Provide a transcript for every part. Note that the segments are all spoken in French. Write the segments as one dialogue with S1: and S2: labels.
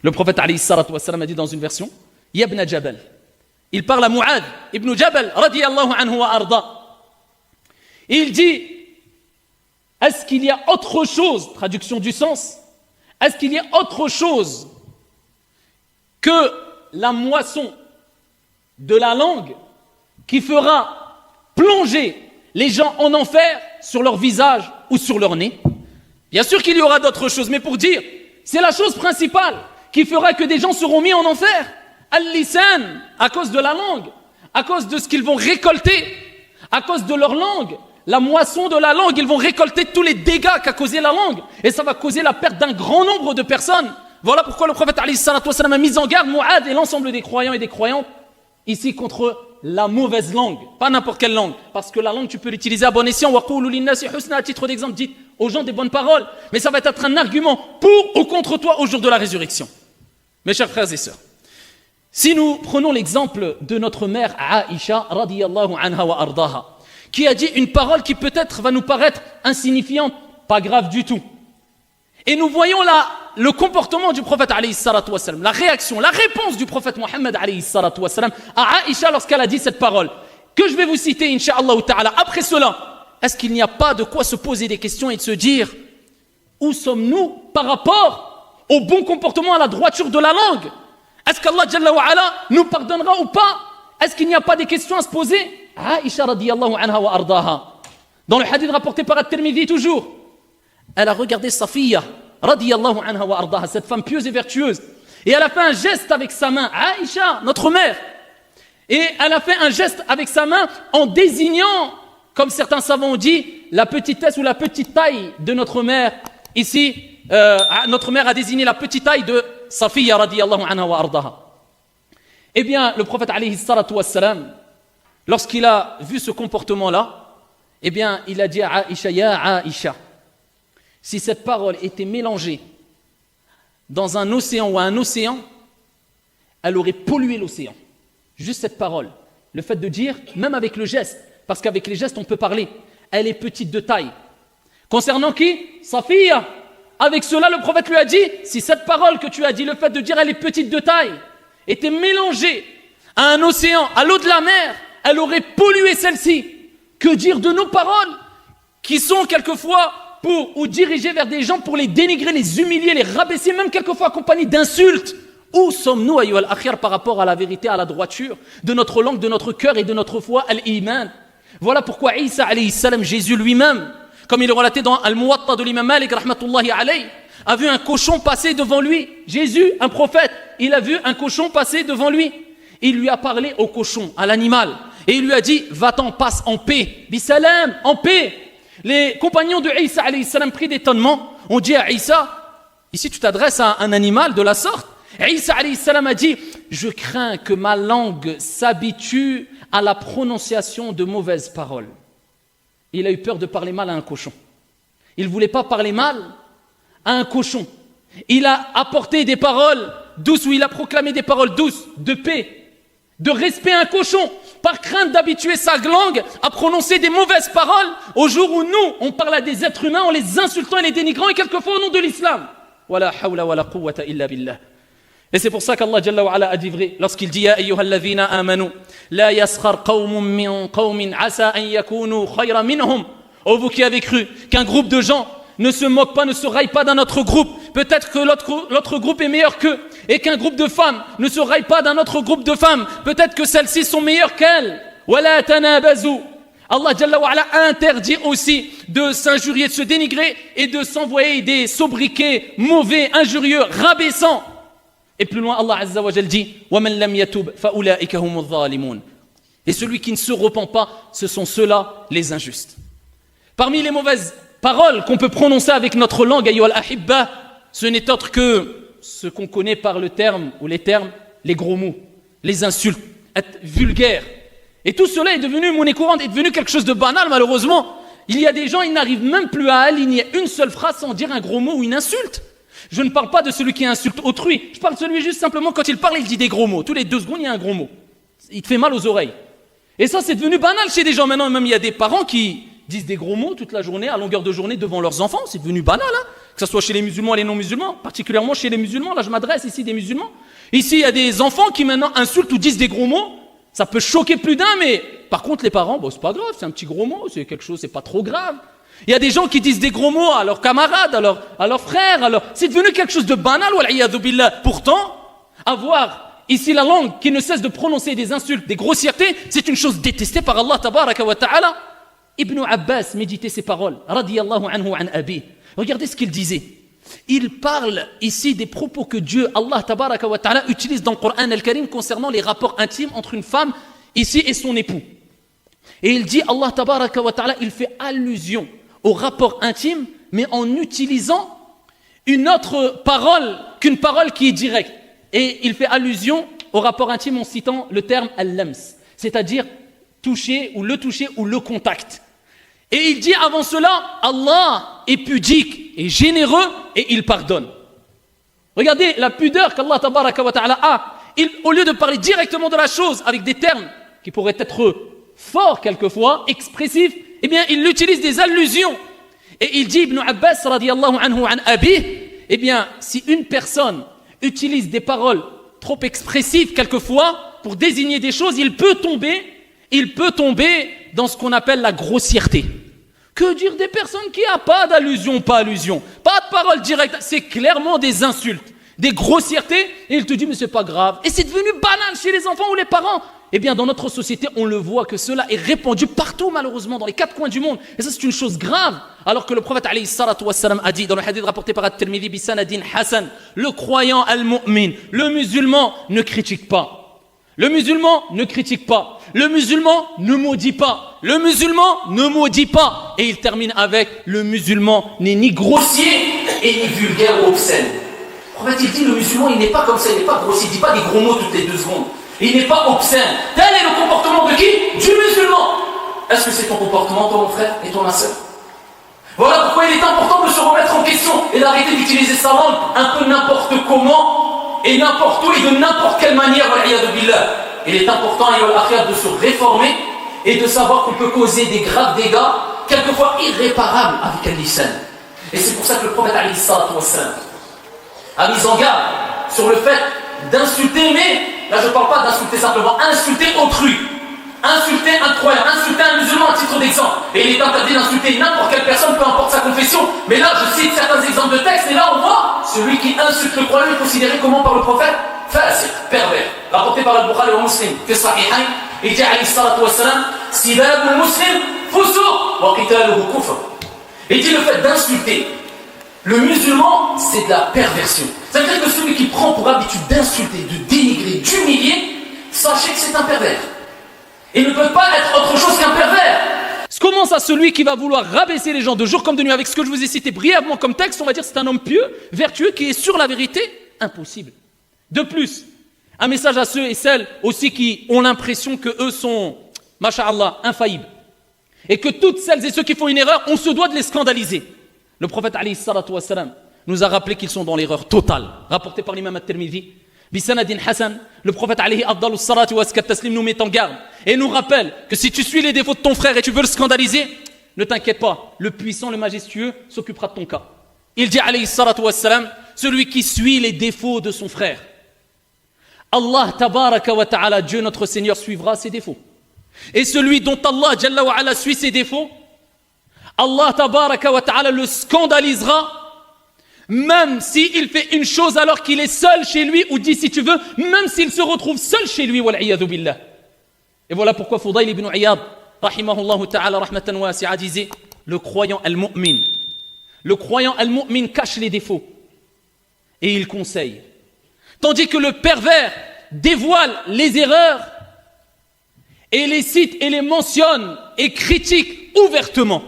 S1: Le prophète alayhi salatu wassalam a dit dans une version, Ya ibn Jabal. Il parle à Mu'adh ibn Jabal, radiyallahu anhu wa arda. Il dit, est-ce qu'il y a autre chose, traduction du sens, est-ce qu'il y a autre chose que la moisson de la langue qui fera plonger les gens en enfer sur leur visage ou sur leur nez? Bien sûr qu'il y aura d'autres choses, mais pour dire, c'est la chose principale qui fera que des gens seront mis en enfer. Al-lisan, à cause de la langue, à cause de ce qu'ils vont récolter, à cause de leur langue, la moisson de la langue, ils vont récolter tous les dégâts qu'a causé la langue, et ça va causer la perte d'un grand nombre de personnes. Voilà pourquoi le prophète alayhi salatu wassalam a mis en garde Mu'adh et l'ensemble des croyants et des croyantes ici contre la mauvaise langue, pas n'importe quelle langue, parce que la langue tu peux l'utiliser à bon escient. Wa qulu linnasi husna, à titre d'exemple, dites aux gens des bonnes paroles, mais ça va être un argument pour ou contre toi au jour de la résurrection. Mes chers frères et sœurs, si nous prenons l'exemple de notre mère Aïcha radiyallahu anha wa ardaha, qui a dit une parole qui peut-être va nous paraître insignifiante, pas grave du tout. Et nous voyons là le comportement du prophète alayhi salatu wassalam, la réaction, la réponse du prophète Mohammed alayhi salatu wassalam à Aïcha lorsqu'elle a dit cette parole, que je vais vous citer, incha'Allah ta'ala. Après cela, est-ce qu'il n'y a pas de quoi se poser des questions et de se dire, où sommes-nous par rapport au bon comportement, à la droiture de la langue? Est-ce qu'Allah Jalla wa Ala nous pardonnera ou pas? Est-ce qu'il n'y a pas des questions à se poser? Aïcha radiyallahu anha wa ardaha, dans le hadith rapporté par At-Tirmidhi toujours, elle a regardé Safiya radiyallahu anha wa ardaha, cette femme pieuse et vertueuse, et elle a fait un geste avec sa main, Aïcha, notre mère, et elle a fait un geste avec sa main en désignant, comme certains savants ont dit, la petitesse ou la petite taille de notre mère. Ici, notre mère a désigné la petite taille de Safiya radiyallahu anha wa ardaha. Eh bien, le prophète alayhi salatu wassalam, lorsqu'il a vu ce comportement-là, eh bien, il a dit à Aïcha, Ya Aïcha, si cette parole était mélangée dans un océan ou à un océan, elle aurait pollué l'océan. Juste cette parole. Le fait de dire, même avec le geste, parce qu'avec les gestes on peut parler, elle est petite de taille. Concernant qui? Safiya. Avec cela, le prophète lui a dit, si cette parole que tu as dit, le fait de dire elle est petite de taille, était mélangée à un océan, à l'eau de la mer, elle aurait pollué celle-ci. Que dire de nos paroles qui sont quelquefois pour ou dirigées vers des gens pour les dénigrer, les humilier, les rabaisser, même quelquefois accompagnés d'insultes? Où sommes-nous, ayyuha al-akhir, par rapport à la vérité, à la droiture de notre langue, de notre cœur et de notre foi, al-iman? Voilà pourquoi Isa alayhi salam, Jésus lui-même, comme il est relaté dans Al-Muwatta de l'imam Malik rahmatullahi alayhi, a vu un cochon passer devant lui. Jésus, un prophète, il a vu un cochon passer devant lui. Il lui a parlé au cochon, à l'animal, et il lui a dit, va-t'en, passe en paix, bisalam, en paix. Les compagnons de Isa alayhi salam, pris d'étonnement, ont dit à Isa, ici tu t'adresses à un animal de la sorte. Isa alayhi salam a dit, je crains que ma langue s'habitue à la prononciation de mauvaises paroles. Il a eu peur de parler mal à un cochon. Il ne voulait pas parler mal à un cochon. Il a apporté des paroles douces, ou il a proclamé des paroles douces, de paix, de respect à un cochon, par crainte d'habituer sa langue à prononcer des mauvaises paroles au jour où nous, on parle à des êtres humains en les insultant et les dénigrant, et quelquefois au nom de l'islam. Wala hawla wala quwwata illa billah. Et c'est pour ça qu'Allah Jalla wa Ala a dit vrai lorsqu'il dit Ya ayyuhalladhina amanu la yaskhar qawmun min qawmin asa an yakunu khayran minhum. Oh vous qui avez cru qu'un groupe de gens ne se moque pas, ne se raille pas d'un autre groupe, peut-être que l'autre groupe est meilleur qu'eux, et qu'un groupe de femmes ne se raille pas d'un autre groupe de femmes, peut-être que celles-ci sont meilleures qu'elles. Wala tanabazu. Allah Jalla wa Ala interdit aussi de s'injurier, de se dénigrer et de s'envoyer des sobriquets mauvais, injurieux, rabaissants. Et plus loin, Allah Azza wa Jal dit وَمَنْ لَمْ يَتُبْ فَأُولَٰئِكَ هُمُ الظَّالِمُونَ. Et celui qui ne se repent pas, ce sont ceux-là les injustes. Parmi les mauvaises paroles qu'on peut prononcer avec notre langue, ayyuhal ahibba, ce n'est autre que ce qu'on connaît par le terme ou les termes, les gros mots, les insultes, être vulgaire. Et tout cela est devenu monnaie courante, est devenu quelque chose de banal malheureusement. Il y a des gens, ils n'arrivent même plus à aligner une seule phrase sans dire un gros mot ou une insulte. Je ne parle pas de celui qui insulte autrui. Je parle de celui juste simplement quand il parle, il dit des gros mots. Tous les 2 secondes, il y a un gros mot. Il te fait mal aux oreilles. Et ça, c'est devenu banal chez des gens maintenant. Même il y a des parents qui disent des gros mots toute la journée, à longueur de journée, devant leurs enfants. C'est devenu banal. Hein. que ce soit chez les musulmans et les non-musulmans, particulièrement chez les musulmans, là je m'adresse ici des musulmans. Ici il y a des enfants qui maintenant insultent ou disent des gros mots, ça peut choquer plus d'un, mais par contre les parents, bon c'est pas grave, c'est un petit gros mot, c'est quelque chose, c'est pas trop grave. Il y a des gens qui disent des gros mots à leurs camarades, à leurs frères, c'est devenu quelque chose de banal, wal'iyadhu billah. Pourtant, avoir ici la langue qui ne cesse de prononcer des insultes, des grossièretés, c'est une chose détestée par Allah tabaraka wa ta'ala. Ibn Abbas méditait ces paroles, radiyallahu anhu an abi. Regardez ce qu'il disait. Il parle ici des propos que Dieu, Allah tabaraka wa ta'ala, utilise dans le Coran al-Karim concernant les rapports intimes entre une femme ici et son époux. Et il dit, Allah tabaraka wa ta'ala, il fait allusion au rapport intime, mais en utilisant une autre parole qu'une parole qui est directe. Et il fait allusion au rapport intime en citant le terme al-lams, c'est-à-dire toucher ou le contact. Et il dit avant cela, Allah est pudique et généreux et il pardonne. Regardez la pudeur qu'Allah tabaraka wa ta'ala a. Au lieu de parler directement de la chose avec des termes qui pourraient être forts quelquefois, expressifs, eh bien il utilise des allusions. Et il dit, Ibn Abbas radiyallahu anhu an abi, eh bien si une personne utilise des paroles trop expressives quelquefois pour désigner des choses, il peut tomber dans ce qu'on appelle la grossièreté. Que dire des personnes qui n'ont pas d'allusion, pas de paroles directes, c'est clairement des insultes, des grossièretés, et il te dit mais c'est pas grave. Et c'est devenu banal chez les enfants ou les parents. Eh bien dans notre société, on le voit que cela est répandu partout malheureusement, dans les quatre coins du monde. Et ça c'est une chose grave. Alors que le prophète alayhi salatu wassalam a dit dans le hadith rapporté par At-Tirmidhi bi sanadin hasan, le croyant al-mu'min, le musulman ne critique pas. Le musulman ne critique pas. Le musulman ne maudit pas. Le musulman ne maudit pas. Et il termine avec le musulman n'est ni grossier et ni vulgaire ou obscène. En fait, il dit le musulman, il n'est pas comme ça, il n'est pas grossier, il ne dit pas des gros mots toutes les 2 secondes. Il n'est pas obscène. Tel est le comportement de qui? Du musulman. Est-ce que c'est ton comportement, toi mon frère et toi ma soeur? Voilà pourquoi il est important de se remettre en question et d'arrêter d'utiliser sa langue un peu n'importe comment et n'importe où et de n'importe quelle manière. Il est important de se réformer et de savoir qu'on peut causer des graves dégâts, quelquefois irréparables avec un lisan. Et c'est pour ça que le prophète alayhi salatu wassalam a mis en garde sur le fait d'insulter, mais là je ne parle pas d'insulter simplement, insulter autrui, insulter un croyant, insulter un musulman à titre d'exemple. Et il est interdit d'insulter n'importe quelle personne, peu importe sa confession. Mais là je cite certains exemples de textes, et là on voit celui qui insulte le croyant est considéré comment par le prophète? Fasiq, pervers. Rapporté par Al-Bukhari et Muslim, fi sahihayn, il dit alayhi salatu wassalam, sibabu muslim fusuq wa qitaluhu kufr. Il dit le fait d'insulter le musulman, c'est de la perversion. Ça veut dire que celui qui prend pour habitude d'insulter, de dénigrer, d'humilier, sachez que c'est un pervers. Il ne peut pas être autre chose qu'un pervers. Comment ça, celui qui va vouloir rabaisser les gens de jour comme de nuit, avec ce que je vous ai cité brièvement comme texte, on va dire que c'est un homme pieux, vertueux, qui est sur la vérité? Impossible. De plus, un message à ceux et celles aussi qui ont l'impression que eux sont, masha'Allah, infaillibles. Et que toutes celles et ceux qui font une erreur, on se doit de les scandaliser. Le prophète alayhi salatu wassalam nous a rappelé qu'ils sont dans l'erreur totale. Rapporté par l'imam At-Tirmidhi, bisanadin hasan, le prophète alayhi afdalus salatu wa taslim nous met en garde et nous rappelle que si tu suis les défauts de ton frère et tu veux le scandaliser, ne t'inquiète pas, le puissant, le majestueux s'occupera de ton cas. Il dit alayhi salatu wassalam, celui qui suit les défauts de son frère, Allah tabaraka wa ta'ala, Dieu notre Seigneur, suivra ses défauts. Et celui dont Allah jalla wa ala suit ses défauts, Allah tabaraka wa ta'ala le scandalisera, même s'il fait une chose alors qu'il est seul chez lui, ou dit si tu veux, même s'il se retrouve seul chez lui, wal'iyadhu billah. Et voilà pourquoi Fudayl ibn Iyad, rahimahullah ta'ala rahmatan wasi'a, disait, le croyant al-mu'min cache les défauts et il conseille. Tandis que le pervers dévoile les erreurs et les cite et les mentionne et critique ouvertement.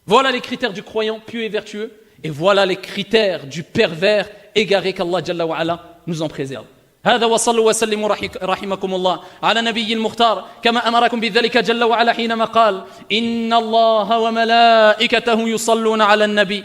S1: Voilà les critères du croyant pieux et vertueux, et voilà les critères du pervers égaré, qu'Allah Jalla wa Ala nous en préserve. هذا وصلوا وسلموا رحمكم الله على نبي المختار كما أمركم بذلك جل وعلا حينما قال إن الله وملائكته يصلون على النبي